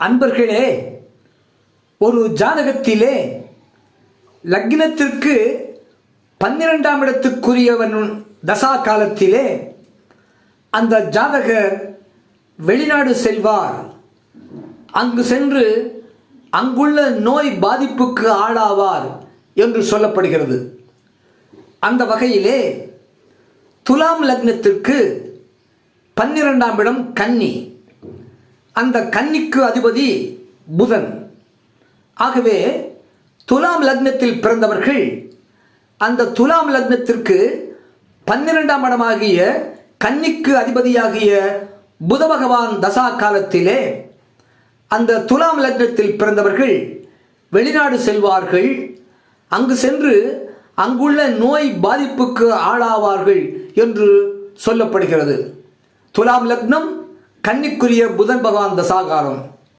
அன்பர்களே, ஒரு ஜாதகத்திலே லக்னத்திற்கு 12ஆம் இடத்துக்குரியவன் தசா காலத்திலே அந்த ஜாதகர் வெளிநாடு செல்வார். அங்கு சென்று அங்குள்ள நோய் பாதிப்புக்கு ஆளாவார் என்று சொல்லப்படுகிறது. அந்த வகையிலே துலாம் லக்னத்திற்கு 12ஆம் இடம் கன்னி. அந்த கன்னிக்கு அதிபதி புதன். ஆகவே துலாம் லக்னத்தில் பிறந்தவர்கள் அந்த துலாம் லக்னத்திற்கு 12ஆம் இடமாகிய கன்னிக்கு அதிபதியாகிய புத பகவான் தசா காலத்திலே அந்த துலாம் லக்னத்தில் பிறந்தவர்கள் வெளிநாடு செல்வார்கள். அங்கு சென்று அங்குள்ள நோய் பாதிப்புக்கு ஆளாவார்கள் என்று சொல்லப்படுகிறது. துலாம் லக்னம் கன்னிக்குரிய புதன் பகவான் தசாகாலம்.